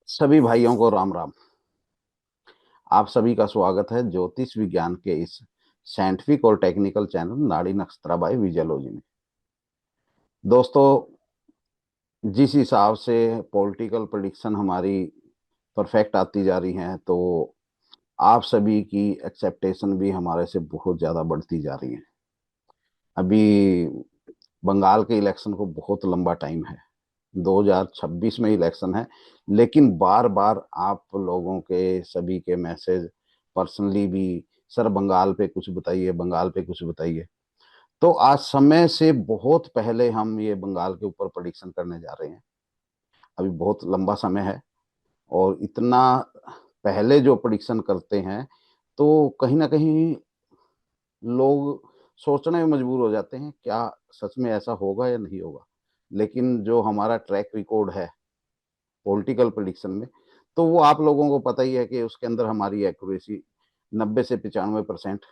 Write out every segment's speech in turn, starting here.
सभी भाइयों को राम राम। आप सभी का स्वागत है ज्योतिष विज्ञान के इस साइंटिफिक और टेक्निकल चैनल नाड़ी नक्षत्रा बाय विजयोलॉजी में। दोस्तों, जिस हिसाब से पॉलिटिकल प्रेडिक्शन हमारी परफेक्ट आती जा रही हैं, तो आप सभी की एक्सेप्टेशन भी हमारे से बहुत ज़्यादा बढ़ती जा रही है। अभी बंगाल के इलेक्शन को बहुत लंबा टाइम है, 2026 में इलेक्शन है। लेकिन बार बार आप लोगों के सभी के मैसेज पर्सनली भी, सर बंगाल पे कुछ बताइए, बंगाल पे कुछ बताइए। तो आज समय से बहुत पहले हम ये बंगाल के ऊपर प्रेडिक्शन करने जा रहे हैं। अभी बहुत लंबा समय है, और इतना पहले जो प्रेडिक्शन करते हैं तो कहीं ना कहीं लोग सोचने में मजबूर हो जाते हैं, क्या सच में ऐसा होगा या नहीं होगा। लेकिन जो हमारा ट्रैक रिकॉर्ड है पॉलिटिकल प्रिडिक्शन में, तो वो आप लोगों को पता ही है कि उसके अंदर हमारी एक्यूरेसी 90 से 95%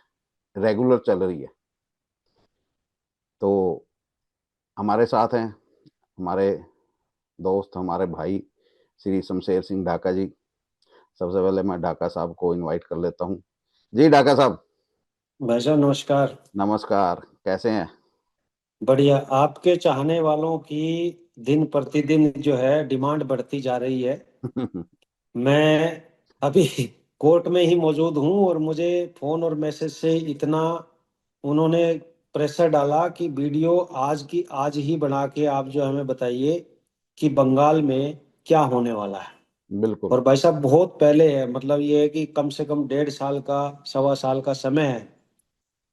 रेगुलर चल रही है। तो हमारे साथ हैं हमारे दोस्त, हमारे भाई श्री शमशेर सिंह ढाका जी। सबसे पहले मैं ढाका साहब को इनवाइट कर लेता हूँ। जी ढाका साहब, भाई साहब नमस्कार। नमस्कार, कैसे हैं? बढ़िया। आपके चाहने वालों की दिन प्रतिदिन जो है डिमांड बढ़ती जा रही है। मैं अभी कोर्ट में ही मौजूद हूँ और मुझे फोन और मैसेज से इतना उन्होंने प्रेशर डाला कि वीडियो आज की आज ही बना के आप जो हमें बताइए कि बंगाल में क्या होने वाला है। बिल्कुल। और भाई साहब बहुत पहले है, मतलब ये है कि कम से कम 1.5 साल का 1.25 साल का समय है।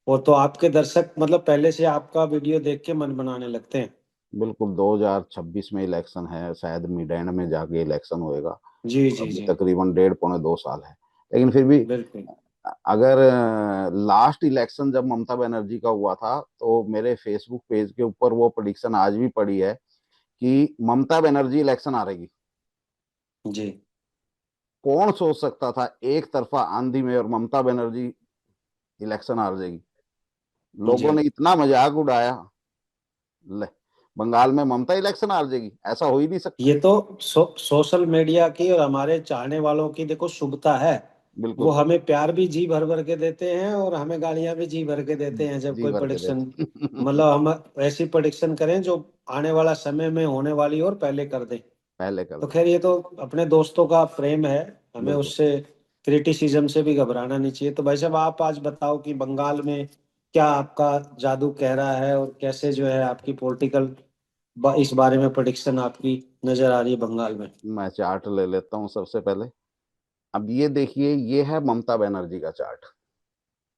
वो तो आपके दर्शक मतलब पहले से आपका वीडियो देख के मन बनाने लगते हैं। बिल्कुल 2026 में इलेक्शन है, शायद मिड एंड में जाके इलेक्शन होएगा। जी जी अभी जी। तकरीबन 1.5 पौने 2 साल है। लेकिन फिर भी बिल्कुल। अगर लास्ट इलेक्शन जब ममता बनर्जी का हुआ था, तो मेरे फेसबुक पेज के ऊपर वो प्रेडिक्शन आज भी पड़ी है कि ममता बनर्जी इलेक्शन हारेगी। जी कौन सोच सकता था एक तरफा आंधी में और ममता बनर्जी इलेक्शन हार जाएगी। जी। लोगों ने इतना मजाक उड़ाया, ले बंगाल में ममता इलेक्शन हार जाएगी, ऐसा हो ही नहीं सकता। ये तो सोशल मीडिया की और हमारे चाहने वालों की देखो शुभता है। वो बिल्कुल। हमें प्यार भी जी भर भर के देते हैं और हमें गालियां भी जी भर के देते हैं जब जी कोई भर के प्रोडिक्शन, देते। मतलब हम ऐसी प्रोडिक्शन करें जो आने वाला समय में होने वाली और पहले कर दें। पहले कर तो दे। खैर ये तो अपने दोस्तों का प्रेम है, हमें बिल्कुल। उससे क्रिटिसिज्म से भी घबराना नहीं चाहिए। तो भाई साहब आप आज बताओ कि बंगाल में क्या आपका जादू कह रहा है और कैसे जो है आपकी पॉलिटिकल इस बारे में प्रेडिक्शन आपकी नजर आ रही है बंगाल में। मैं चार्ट ले लेता हूँ सबसे पहले। अब ये देखिए, ये है ममता बनर्जी का चार्ट।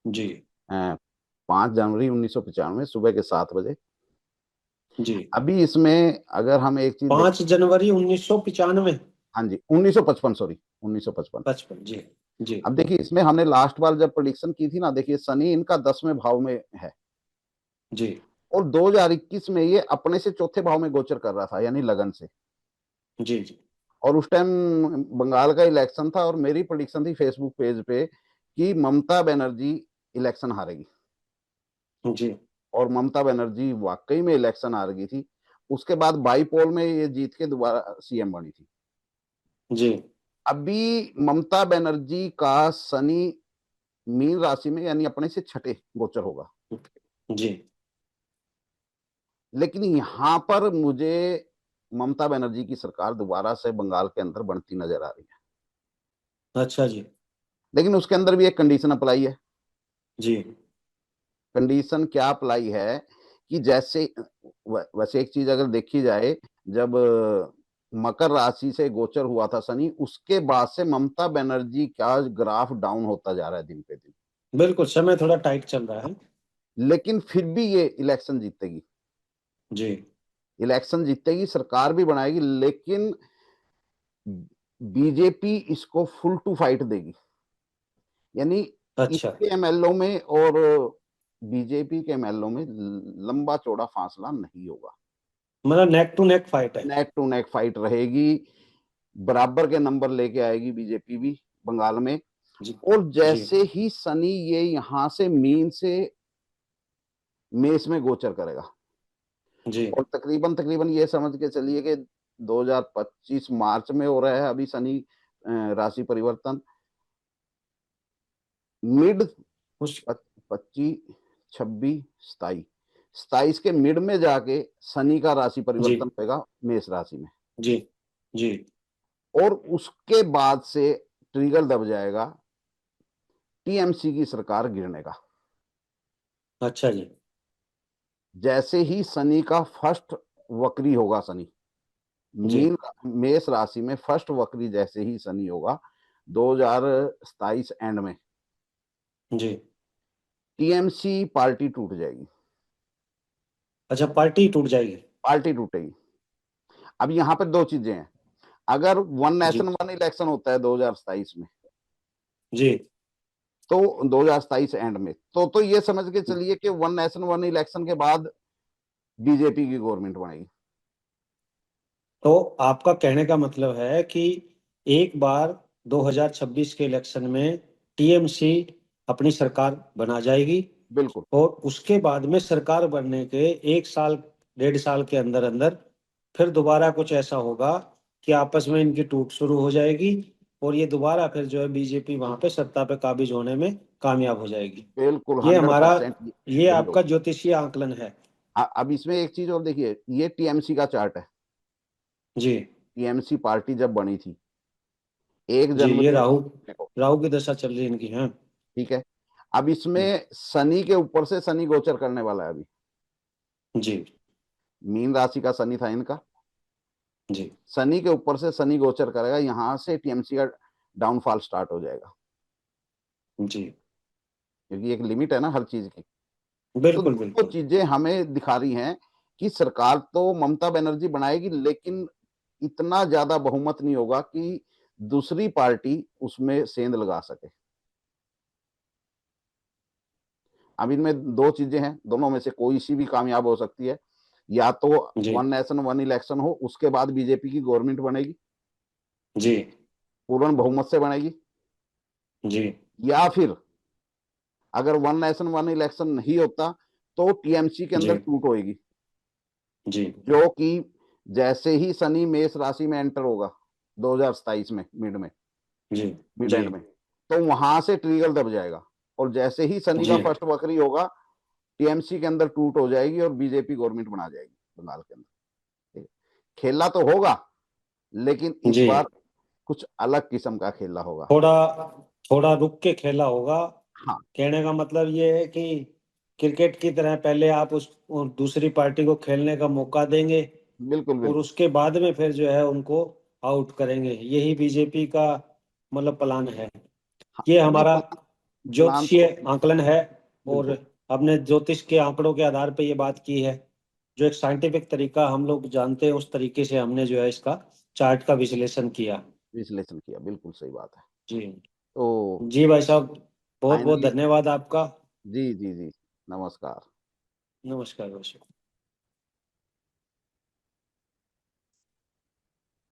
जी 5 जनवरी 1995 सुबह के 7 बजे। जी। अभी इसमें अगर हम एक चीज देख, 5 जनवरी 1995। हाँ जी 1955, सॉरी 1955। 55 जी। जी अब देखिए, इसमें हमने लास्ट बार जब प्रोडिक्शन की थी ना, देखिए शनि इनका 10वें भाव में है। जी और 2021 में ये अपने से चौथे भाव में गोचर कर रहा था, यानी लगन से। जी जी और उस टाइम बंगाल का इलेक्शन था, और मेरी प्रोडिक्शन थी फेसबुक पेज पे कि ममता बनर्जी इलेक्शन हारेगी। जी और ममता बनर्जी वाकई में इलेक्शन हार गई थी। उसके बाद बाई पोल में ये जीत के दोबारा सीएम बनी थी। जी अभी ममता बनर्जी का शनि मीन राशि में, यानी अपने से छठे गोचर होगा। जी। लेकिन यहां पर मुझे ममता बनर्जी की सरकार दोबारा से बंगाल के अंदर बनती नजर आ रही है। अच्छा जी। लेकिन उसके अंदर भी एक कंडीशन अप्लाई है। जी। कंडीशन क्या अप्लाई है कि जैसे, वैसे एक चीज अगर देखी जाए, जब मकर राशि से गोचर हुआ था शनि, उसके बाद से ममता बनर्जी का ग्राफ डाउन होता जा रहा है दिन पे दिन। बिल्कुल समय थोड़ा टाइट चल रहा है। लेकिन फिर भी ये इलेक्शन जीतेगी। जी। इलेक्शन जीतेगी, सरकार भी बनाएगी, लेकिन बीजेपी इसको फुल टू फाइट देगी। यानी अच्छा। इसके एमएलओ में और बीजेपी के एमएलओ में लंबा चौड़ा फासला नहीं होगा। मतलब नेक टू नेक फाइट है। नेक टू नेक फाइट रहेगी। बराबर के नंबर लेके आएगी बीजेपी भी बंगाल में। जी और जी जैसे ही शनि ये यहां से मीन से मेष में गोचर करेगा, जी और तकरीबन तकरीबन ये समझ के चलिए कि 2025 मार्च में हो रहा है अभी शनि राशि परिवर्तन। मिड उस 25, 26, 27, 27 के मिड में जाके शनि का राशि जी परिवर्तन होगा मेष राशि में। जी जी। और उसके बाद से ट्रिगर दब जाएगा टीएमसी की सरकार गिरने का। अच्छा जी। जैसे ही शनि का फर्स्ट वक्री होगा, शनि जी मीन मेष राशि में फर्स्ट वक्री जैसे ही शनि होगा 2027 एंड में, जी। टीएमसी पार्टी टूट जाएगी। अच्छा, पार्टी टूट जाएगी। पार्टी टूटेगी। अब यहाँ पे दो चीजें हैं। अगर वन नेशन जी वन इलेक्शन होता है 2027 में, जी तो 2027 एंड में तो ये समझ के चलिए कि वन नेशन वन इलेक्शन के बाद बीजेपी की गवर्नमेंट बनेगी। तो आपका कहने का मतलब है कि एक बार 2026 के इलेक्शन में टीएमसी अपनी सरकार बना जाएगी, बिल्कुल और उसके बाद में सरकार बनने के एक साल 1.5 साल के अंदर अंदर फिर दोबारा कुछ ऐसा होगा कि आपस में इनकी टूट शुरू हो जाएगी, और ये दोबारा फिर जो है बीजेपी वहां पे सत्ता पे काबिज होने में कामयाब हो जाएगी। बिल्कुल ये हमारा, 100% ये यही आपका होगा। ज्योतिषीय आंकलन है। अब इसमें एक चीज और देखिए, ये टीएमसी का चार्ट है। जी टीएमसी पार्टी जब बनी थी एक जी। ये जनवरी राहु, को, राहु की दशा चल रही है इनकी है। ठीक है। अब इसमें शनि के ऊपर से शनि गोचर करने वाला है अभी। जी मीन राशि का शनि था इनका, जी शनि के ऊपर से शनि गोचर करेगा, यहां से टीएमसी का डाउनफॉल स्टार्ट हो जाएगा। जी। क्योंकि एक लिमिट है ना हर चीज की। तो बिल्कुल दो बिल्कुल। चीजें हमें दिखा रही हैं कि सरकार तो ममता बनर्जी बनाएगी, लेकिन इतना ज्यादा बहुमत नहीं होगा कि दूसरी पार्टी उसमें सेंध लगा सके। अब इनमें दो चीजें हैं, दोनों में से कोई सी भी कामयाब हो सकती है। या तो जी वन नेशन वन इलेक्शन हो, उसके बाद बीजेपी की गवर्नमेंट बनेगी, जी पूर्ण बहुमत से बनेगी। जी या फिर अगर वन नेशन वन इलेक्शन नहीं होता तो टीएमसी के जी अंदर टूट होगी। जी जो कि जैसे ही शनि मेष राशि में एंटर होगा 2027 में जी मिड जी एंड में, तो वहां से ट्रिगर दब जाएगा। और जैसे ही शनि का जी फर्स्ट वक्री होगा, टीएमसी के अंदर टूट हो जाएगी और बीजेपी गवर्नमेंट बना जाएगी बंगाल के अंदर। खेला तो होगा, लेकिन इस जी। बार कुछ अलग किस्म का खेला होगा। थोड़ा, थोड़ा रुक के खेला होगा। हाँ, कहने का मतलब ये है कि क्रिकेट की तरह पहले आप उस दूसरी पार्टी को खेलने का मौका देंगे, बिल्कुल और बिल्कुल। उसके बाद में फिर जो है उनको आउट करेंगे। यही बीजेपी का मतलब प्लान है। हाँ, ये नहीं, हमारा प्लान ज्योतिषीय तो आंकलन है, और बिल्कुल हमने ज्योतिष के आंकड़ों के आधार पर ये बात की है। जो एक साइंटिफिक तरीका हम लोग जानते हैं, उस तरीके से हमने जो है इसका चार्ट का विश्लेषण किया। विश्लेषण किया, बिल्कुल सही बात है। जी तो जी भाई साहब, बहुत बहुत फाइनली, धन्यवाद आपका। जी जी जी, नमस्कार। नमस्कार भाई साहब।